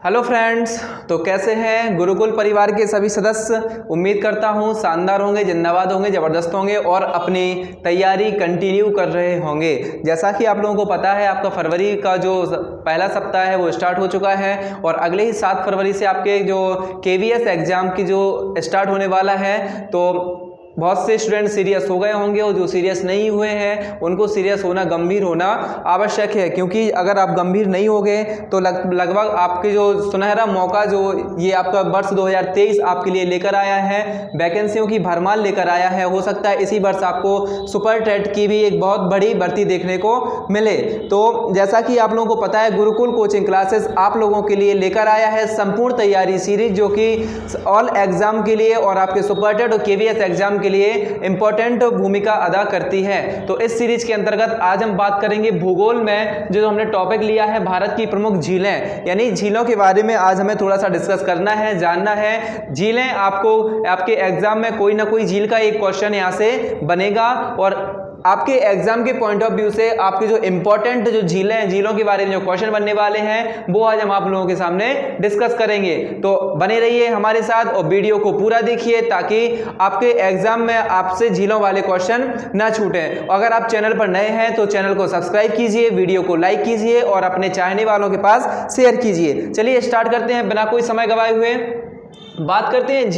Hello friends, तो कैसे हैं गुरुकुल परिवार के सभी सदस्य। उम्मीद करता हूं शानदार होंगे, जिंदाबाद होंगे, ज़बरदस्त होंगे और अपनी तैयारी कंटिन्यू कर रहे होंगे। जैसा कि आप लोगों को पता है, आपका फरवरी का जो पहला सप्ताह है वो स्टार्ट हो चुका है और अगले ही 7 फरवरी से आपके जो KVS एग्ज़ाम की जो स्टार्ट होने वाला है। तो बहुत से स्टूडेंट सीरियस हो गए होंगे और जो सीरियस नहीं हुए हैं उनको सीरियस होना, गंभीर होना आवश्यक है, क्योंकि अगर आप गंभीर नहीं होगे तो लगभग आपके जो सुनहरा मौका जो ये आपका वर्ष 2023 आपके लिए लेकर आया है, वैकेंसियों की भरमार लेकर आया है। हो सकता है इसी वर्ष आपको सुपर टेट की भी एक बहुत बड़ी भर्ती देखने को मिले। तो जैसा कि आप लोगों को पता है, गुरुकुल कोचिंग क्लासेस आप लोगों के लिए लेकर आया है संपूर्ण तैयारी सीरीज, जो कि ऑल एग्जाम के लिए और आपके सुपर टेट और KVS एग्जाम के लिए इंपॉर्टेंट भूमिका अदा करती है। तो इस सीरीज के अंतर्गत आज हम बात करेंगे भूगोल में जो हमने टॉपिक लिया है भारत की प्रमुख झीलें, यानी झीलों के बारे में आज हमें थोड़ा सा डिस्कस करना है, जानना है। झीलें आपको आपके एग्जाम में कोई ना कोई झील का एक क्वेश्चन यहाँ से बनेगा और आपके एग्जाम के पॉइंट ऑफ व्यू से आपके जो इंपॉर्टेंट जो झीलें हैं, झीलों के बारे में जो क्वेश्चन बनने वाले हैं वो आज हम आप लोगों के सामने डिस्कस करेंगे। तो बने रहिए हमारे साथ और वीडियो को पूरा देखिए ताकि आपके एग्जाम में आपसे झीलों वाले क्वेश्चन ना छूटें। अगर आप चैनल पर नए हैं तो चैनल को सब्सक्राइब कीजिए, वीडियो को लाइक कीजिए और अपने चाहने वालों के पास शेयर कीजिए। चलिए स्टार्ट करते हैं बिना कोई समय गवाए हुए। बात करते हैं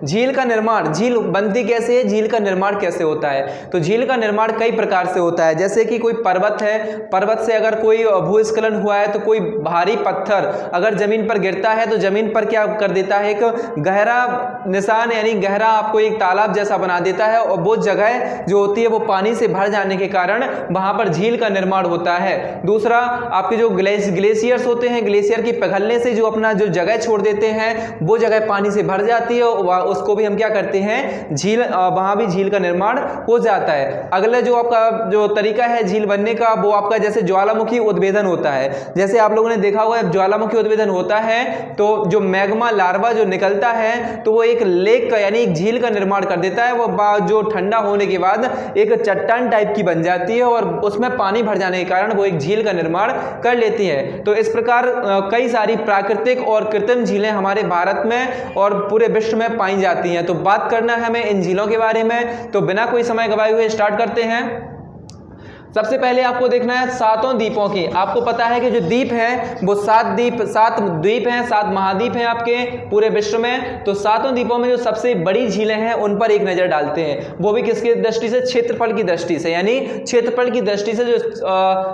झील का निर्माण। झील बनती कैसे है, झील का निर्माण कैसे होता है। तो झील का निर्माण कई प्रकार से होता है। जैसे कि कोई पर्वत है, पर्वत से अगर कोई भूस्खलन हुआ है तो कोई भारी पत्थर अगर जमीन पर गिरता है तो जमीन पर क्या कर देता है, एक गहरा निशान यानी गहरा आपको एक तालाब जैसा बना देता है और वो जगह जो होती है वो पानी से भर जाने के कारण वहां पर झील का निर्माण होता है। दूसरा, आपके जो ग्लेशियर्स होते हैं, ग्लेशियर की पिघलने से जो अपना जो जगह छोड़ देते हैं वो जगह पानी से भर जाती है और उसको भी हम क्या करते हैं, झील, वहां भी झील का निर्माण हो जाता है। अगला जो आपका जो तरीका है झील बनने का वो आपका जैसे ज्वालामुखी उद्भेदन होता है। जैसे आप लोगों ने देखा होगा ज्वालामुखी उद्भेदन होता है तो जो मैग्मा लार्वा जो निकलता है तो वो एक लेक का यानी एक झील का निर्माण कर देता है। वो जो ठंडा होने के बाद एक चट्टान टाइप की बन जाती है और उसमें पानी भर जाने के कारण वो एक झील का निर्माण कर लेती है। तो इस प्रकार कई सारी प्राकृतिक और कृत्रिम झीलें हमारे भारत में और पूरे विश्व में पाई जाती हैं। तो बात करना है हमें इन झीलों के बारे में, तो बिना कोई समय गवाए हुए स्टार्ट करते हैं। सबसे पहले आपको देखना है सातों द्वीपों की। आपको पता है कि जो द्वीप है वो 7 द्वीप हैं, 7 महाद्वीप हैं आपके पूरे विश्व में। तो सातों द्वीपों में जो सबसे बड़ी झीलें हैं उन पर एक नजर डालते हैं, वो भी किसकी दृष्टि से, क्षेत्रफल की दृष्टि से। यानी क्षेत्रफल की दृष्टि से जो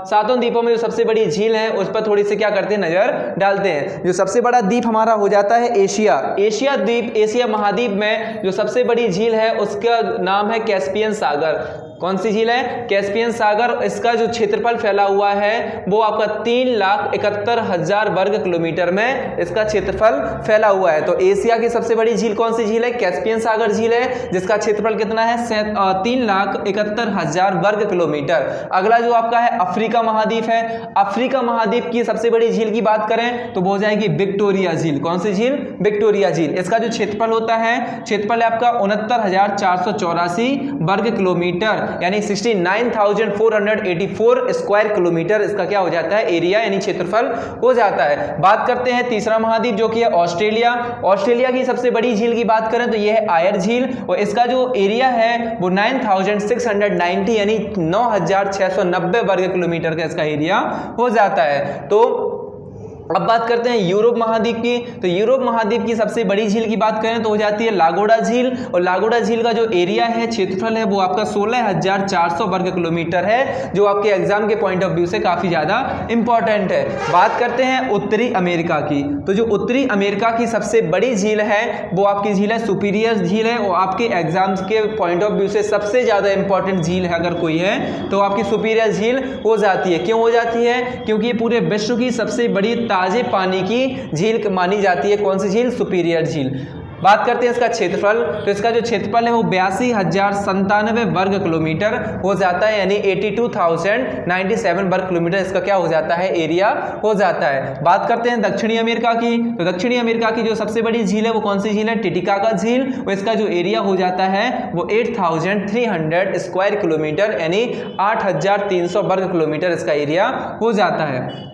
सातों द्वीपों में जो सबसे बड़ी झील है उस पर थोड़ी सी क्या करते हैं, नजर डालते हैं। जो सबसे बड़ा द्वीप हमारा हो जाता है एशिया द्वीप। एशिया महाद्वीप में जो सबसे बड़ी झील है उसका नाम है कैस्पियन सागर। कौन सी झील है, कैस्पियन सागर। इसका जो क्षेत्रफल फैला हुआ है वो आपका 3,71,000 वर्ग किलोमीटर में इसका क्षेत्रफल फैला हुआ है। तो एशिया की सबसे बड़ी झील कौन सी झील है, कैस्पियन सागर झील है, जिसका क्षेत्रफल कितना है, 3,71,000 वर्ग किलोमीटर। अगला जो आपका है अफ्रीका महाद्वीप है। अफ्रीका महाद्वीप की सबसे बड़ी झील की बात करें तो वो हो जाएगी विक्टोरिया झील। कौन सी झील, विक्टोरिया झील। इसका जो क्षेत्रफल होता है, क्षेत्रफल है आपका 69,484 वर्ग किलोमीटर यानी 69,484 स्क्वायर किलोमीटर इसका क्या हो जाता है, एरिया यानी क्षेत्रफल हो जाता है। बात करते हैं तीसरा महाद्वीप जो कि है ऑस्ट्रेलिया। ऑस्ट्रेलिया की सबसे बड़ी झील की बात करें तो यह है आयर झील और इसका जो एरिया है वो 9,690 यानी 9,690 वर्ग किलोमीटर का इसका एरिया हो जाता है। तो अब बात करते हैं यूरोप महाद्वीप की। तो यूरोप महाद्वीप की सबसे बड़ी झील की बात करें तो हो जाती है लागोडा झील और लागोडा झील का जो एरिया है, क्षेत्रफल है वो आपका 16,400 वर्ग किलोमीटर है, जो आपके एग्जाम के पॉइंट ऑफ व्यू से काफी ज्यादा इंपॉर्टेंट है। बात करते हैं उत्तरी अमेरिका की। तो जो उत्तरी अमेरिका की सबसे बड़ी झील है वो आपकी झील है सुपीरियर झील है और आपके एग्जाम्स के पॉइंट ऑफ व्यू से सबसे ज्यादा इंपॉर्टेंट झील है अगर कोई है तो आपकी सुपीरियर झील हो जाती है। क्यों हो जाती है, क्योंकि ये पूरे विश्व की सबसे बड़ी ताजे पानी की झील मानी जाती है। कौन सी झील, सुपीरियर झील। बात करते हैं इसका क्षेत्रफल। तो इसका जो क्षेत्रफल है वो 82,097 वर्ग किलोमीटर हो जाता है यानी 82,097 वर्ग किलोमीटर इसका क्या हो जाता है, एरिया हो जाता है। बात करते हैं दक्षिणी अमेरिका की। तो दक्षिणी अमेरिका की जो सबसे बड़ी झील है वो कौन सी झील है, टिटिकाका झील और इसका जो एरिया हो जाता है वो 8,300 स्क्वायर किलोमीटर यानी 8,300 वर्ग किलोमीटर इसका एरिया हो जाता है।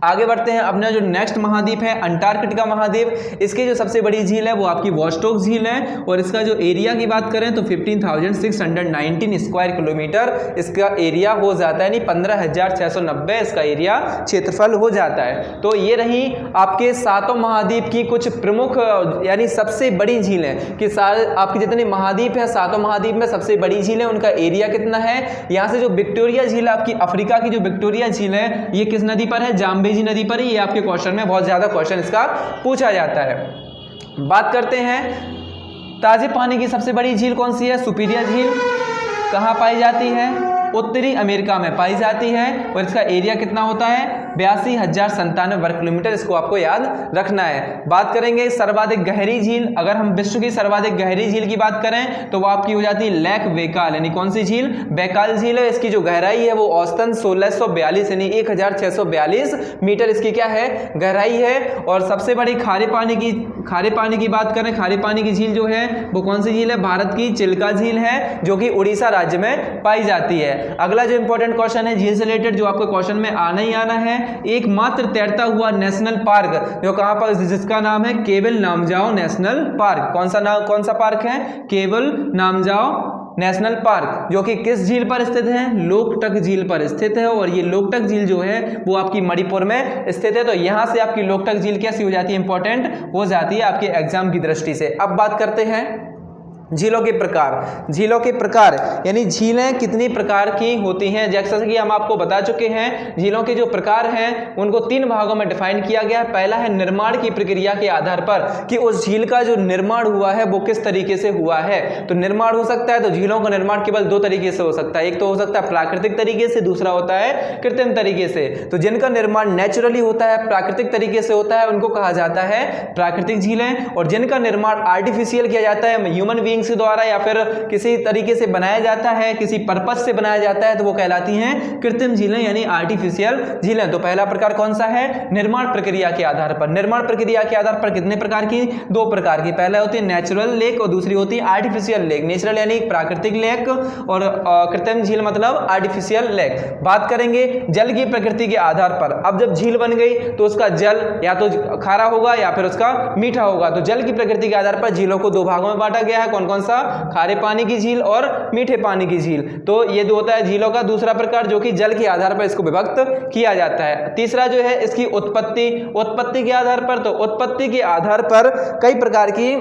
आगे बढ़ते हैं। अपना जो नेक्स्ट महाद्वीप है अंटार्कटिका महाद्वीप, इसकी जो सबसे बड़ी झील है वो आपकी वॉस्टोक झील है और इसका जो एरिया की बात करें तो 15,619 स्क्वायर किलोमीटर इसका एरिया हो जाता है, यानी 15,690 इसका एरिया क्षेत्रफल हो जाता है। तो ये रही आपके सातों महाद्वीप की कुछ प्रमुख यानी सबसे बड़ी झीलें कि सारे आपके जितने महाद्वीप है सातों महाद्वीप में सबसे बड़ी झील है, उनका एरिया कितना है। यहाँ से जो विक्टोरिया झील आपकी अफ्रीका की जो विक्टोरिया झील है ये किस नदी पर है, जाम्बेजी नदी पर। ये आपके क्वेश्चन में बहुत ज्यादा क्वेश्चन इसका पूछा जाता है। बात करते हैं ताजे पानी की सबसे बड़ी झील कौन सी है, सुपीरियर झील। कहाँ पाई जाती है, उत्तरी अमेरिका में पाई जाती है और इसका एरिया कितना होता है 82,097 वर्ग किलोमीटर, इसको आपको याद रखना है। बात करेंगे सर्वाधिक गहरी झील, अगर हम विश्व की सर्वाधिक गहरी झील की बात करें तो वो आपकी हो जाती है लेक बैकाल, यानी कौन सी झील, बैकाल झील है। इसकी जो गहराई है वो औसतन 1642 यानी 1642 मीटर इसकी क्या है, गहराई है। और सबसे बड़ी खारे पानी की बात करें, खारे पानी की झील जो है वो कौन सी झील है, भारत की चिल्का झील है जो कि उड़ीसा राज्य में पाई जाती है। अगला जो इंपॉर्टेंट क्वेश्चन है झील से रिलेटेड जो आपको क्वेश्चन में आना ही आना है, एकमात्र तैरता हुआ नेशनल पार्क जो कहां पर, जिसका नाम है केवल नामजाओ नेशनल पार्क। कौन सा पार्क है, केवल नामजाओ नेशनल पार्क, जो कि किस झील पर स्थित है, लोकटक झील पर स्थित है। और ये लोकटक झील जो है वो आपकी मणिपुर में स्थित है। तो यहां से आपकी लोकटक झील कैसी हो जाती है, इंपॉर्टेंट हो जाती है आपके एग्जाम की दृष्टि से। अब बात करते हैं झीलों के प्रकार। झीलों के प्रकार यानी झीलें कितनी प्रकार की होती हैं, जैसा कि हम आपको बता चुके हैं। झीलों के जो प्रकार हैं उनको 3 भागों में डिफाइन किया गया है। पहला है निर्माण की प्रक्रिया के आधार पर कि उस झील का जो निर्माण हुआ है वो किस तरीके से हुआ है। तो निर्माण हो सकता है, तो झीलों का निर्माण केवल 2 तरीके से हो सकता है, एक तो हो सकता है प्राकृतिक तरीके से, दूसरा होता है कृत्रिम तरीके से। तो जिनका निर्माण नेचुरली होता है, प्राकृतिक तरीके से होता है, उनको कहा जाता है प्राकृतिक झीलें। और जिनका निर्माण आर्टिफिशियल किया जाता है, ह्यूमन बीइंग से द्वारा या फिर किसी तरीके से बनाया जाता है, किसी पर्पस से बनाया जाता है, तो वो कहलाती हैं कृत्रिम झीलें यानी आर्टिफिशियल झीलें। तो पहला प्रकार कौन सा है, निर्माण प्रक्रिया के आधार पर। निर्माण प्रक्रिया के आधार पर कितने प्रकार की, 2 प्रकार की। पहला होती है नेचुरल लेक और दूसरी होती है आर्टिफिशियल लेक। नेचुरल यानी प्राकृतिक लेक और कृत्रिम झील मतलब आर्टिफिशियल लेक। बात करेंगे जल की प्रकृति के आधार पर। अब जब झील बन गई तो उसका जल या तो खारा होगा या फिर उसका मीठा होगा। तो जल की प्रकृति के आधार पर झीलों को 2 भागों में बांटा गया है, कौन कौन सा, खारे पानी की झील और मीठे पानी की झील। तो ये 2 होता है झीलों का। दूसरा प्रकार जो कि जल के आधार पर इसको विभक्त किया जाता है। तीसरा जो है इसकी उत्पत्ति के आधार पर। तो उत्पत्ति के आधार पर कई प्रकार की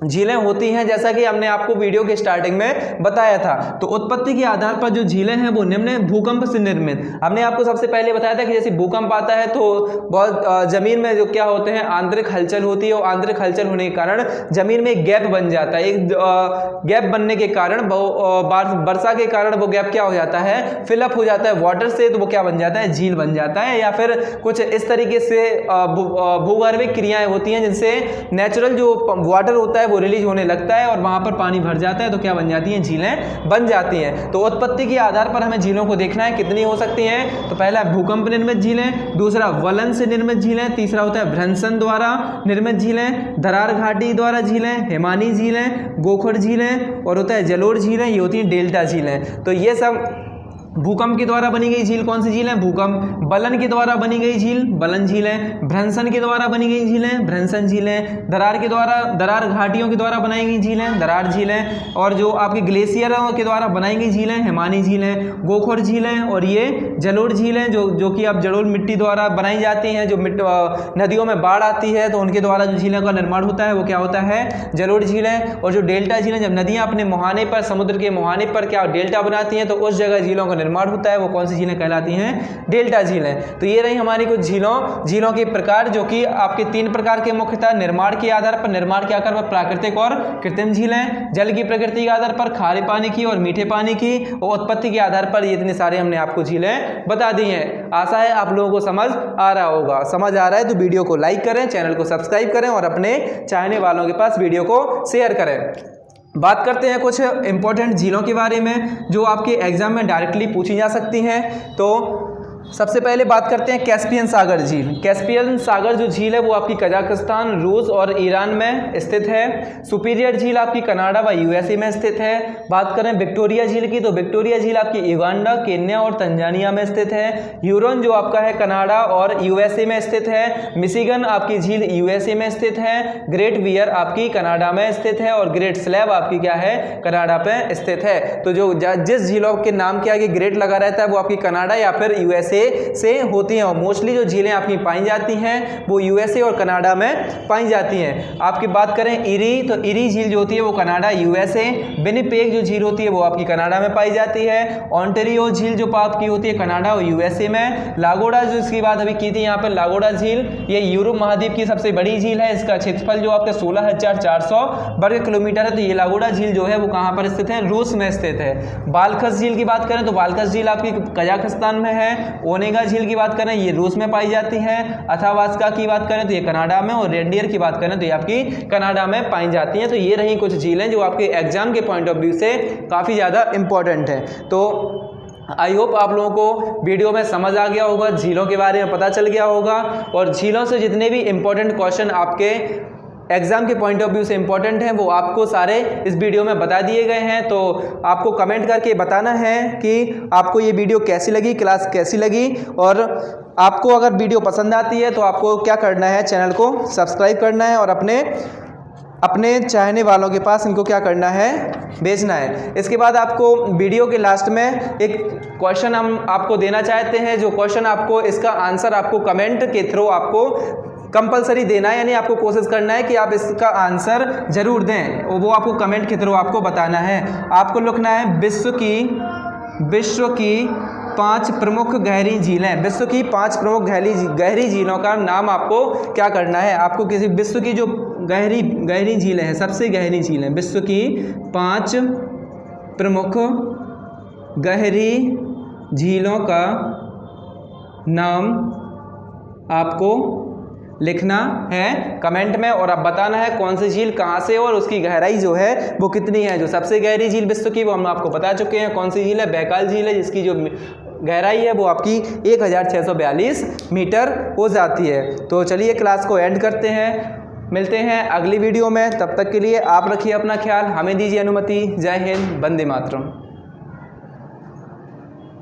झीलें होती हैं, जैसा कि हमने आपको वीडियो के स्टार्टिंग में बताया था। तो उत्पत्ति के आधार पर जो झीलें हैं वो निम्न भूकंप से निर्मित। हमने आपको सबसे पहले बताया था कि जैसे भूकंप आता है तो बहुत जमीन में जो क्या होते हैं, आंतरिक हलचल होती है और आंतरिक हलचल होने के कारण जमीन में एक गैप बन जाता है। एक गैप बनने के कारण वर्षा के कारण वो गैप क्या हो जाता है, फिलअप हो जाता है वाटर से, तो वो क्या बन जाता है, झील बन जाता है। या फिर कुछ इस तरीके से भूगर्भिक क्रियाएं होती हैं जिनसे नेचुरल जो वाटर होता है वो रिलीज होने लगता है और वहां पर पानी भर जाता है, तो क्या बन जाती हैं, झीलें बन जाती हैं। तो उत्पत्ति के आधार पर हमें झीलों को देखना है कितनी हो सकती हैं। तो पहला भूकंप निर्मित झीलें, दूसरा वलन से निर्मित झीलें, तीसरा होता है भ्रंशन द्वारा निर्मित झीलें, दरार घाटी द्वारा झीलें, हिमानी झीलें, गोखर झीलें और होता है जलोढ़ झीलें, ये होती हैं डेल्टा झीलें। तो ये सब भूकंप के द्वारा बनी गई झील कौन सी झील है, भूकंप। बलन के द्वारा बनी गई झील बलन झीलें, भ्रंशन के द्वारा बनी गई झीलें भ्रंशन झीलें, दरार घाटियों के द्वारा बनाई गई झीलें दरार झीलें, और जो आपके ग्लेशियरों के द्वारा बनाई गई झीलें हिमानी झीलें, गोखोर झीलें, और ये जलोढ़ झीलें जो कि अब जलोढ़ मिट्टी द्वारा बनाई जाती हैं। जो नदियों में बाढ़ आती है तो उनके द्वारा जो झीलों का निर्माण होता है वो क्या होता है, जलोढ़ झीलें। और जो डेल्टा झीलें, जब नदियाँ अपने मुहाने पर, समुद्र के मुहाने पर क्या डेल्टा बनाती हैं तो उस जगह झीलों का निर्माण होता है, वो कौन सी झीलें कहलाती हैं, डेल्टा झीलें। तो ये रही हमारी कुछ झीलों के प्रकार, जो कि आपके 3 प्रकार के मुख्यतः निर्माण के आधार पर, निर्माण के आधार पर प्राकृतिक और कृत्रिम झीलें, जल की प्रकृति के आधार पर खारे पानी की और मीठे पानी की, और उत्पत्ति के आधार पर ये इतने सारे हमने आपको झीलें बता दी हैं। आशा है आप लोगों को समझ आ रहा होगा। समझ आ रहा है तो वीडियो को लाइक करें, चैनल को सब्सक्राइब करें और अपने चाहने वालों के पास वीडियो को शेयर करें। बात करते हैं कुछ इंपॉर्टेंट झीलों के बारे में जो आपके एग्जाम में डायरेक्टली पूछी जा सकती हैं। तो सबसे पहले बात करते हैं कैस्पियन सागर झील। कैस्पियन सागर जो झील है वो आपकी कजाकिस्तान, रूस और ईरान में स्थित है। सुपीरियर झील आपकी कनाडा व यूएसए में स्थित है। बात करें विक्टोरिया झील की, तो विक्टोरिया झील आपकी युगांडा, केन्या और तंजानिया में स्थित है। ह्यूरन जो आपका है कनाडा और यूएसए में स्थित है। मिशिगन आपकी झील यूएसए में स्थित है। ग्रेट वियर आपकी कनाडा में स्थित है और ग्रेट स्लैब आपकी क्या है, कनाडा पे स्थित है। तो जो जिस झीलों के नाम के आगे ग्रेट लगा रहता है वो आपकी कनाडा या फिर यूएसए से होती हैं। और मोस्टली जो झीलें आपकी पाई जाती हैं वो यूएसए और कनाडा में पाई जाती हैं। आपकी बात करें इरी, तो इरी झील जो होती है वो कनाडा यूएसए। विनिपेग जो झील होती है वो आपकी कनाडा में पाई जाती है। ओंटारियो झील जो आपकी होती है कनाडा और यूएसए में। लागोडा जो इसकी बात अभी की थी यहाँ पर, लागोडा झील ये यूरोप महाद्वीप की सबसे बड़ी झील है। इसका क्षेत्रफल जो आपका 16,400 वर्ग किलोमीटर है। तो ये लागोडा झील जो है वो कहाँ पर स्थित है, रूस में स्थित है। बाल्खस झील की बात करें तो बाल्खस झील आपकी कजाकिस्तान में है। ओनेगा झील की बात करें ये रूस में पाई जाती है। अथावास्का की बात करें तो ये कनाडा में, और रेंडियर की बात करें तो ये आपकी कनाडा में पाई जाती हैं। तो ये रही कुछ झीलें जो आपके एग्जाम के पॉइंट ऑफ व्यू से काफ़ी ज़्यादा इंपॉर्टेंट है। तो आई होप आप लोगों को वीडियो में समझ आ गया होगा, झीलों के बारे में पता चल गया होगा, और झीलों से जितने भी इंपॉर्टेंट क्वेश्चन आपके एग्जाम के पॉइंट ऑफ व्यू से इंपॉर्टेंट हैं वो आपको सारे इस वीडियो में बता दिए गए हैं। तो आपको कमेंट करके बताना है कि आपको ये वीडियो कैसी लगी, क्लास कैसी लगी, और आपको अगर वीडियो पसंद आती है तो आपको क्या करना है, चैनल को सब्सक्राइब करना है और अपने चाहने वालों के पास इनको क्या करना है, भेजना है। इसके बाद आपको वीडियो के लास्ट में एक क्वेश्चन हम आपको देना चाहते हैं। जो क्वेश्चन आपको इसका आंसर आपको कमेंट के थ्रू आपको कंपलसरी देना है, यानी आपको कोशिश करना है कि आप इसका आंसर जरूर दें, और वो आपको कमेंट के थ्रू आपको बताना है। आपको लिखना है विश्व की 5 प्रमुख गहरी झीलें। विश्व की 5 प्रमुख गहरी झीलों का नाम आपको क्या करना है। आपको किसी विश्व की जो गहरी झीलें हैं, सबसे गहरी झीलें, विश्व की 5 प्रमुख गहरी झीलों का नाम आपको लिखना है कमेंट में, और अब बताना है कौन सी झील कहाँ से और उसकी गहराई जो है वो कितनी है। जो सबसे गहरी झील विश्व की वो हम आपको बता चुके हैं कौन सी झील है, बैकाल झील है, जिसकी जो गहराई है वो आपकी 1642 मीटर हो जाती है। तो चलिए क्लास को एंड करते हैं, मिलते हैं अगली वीडियो में। तब तक के लिए आप रखिए अपना ख्याल, हमें दीजिए अनुमति। जय हिंद, वंदे मातरम।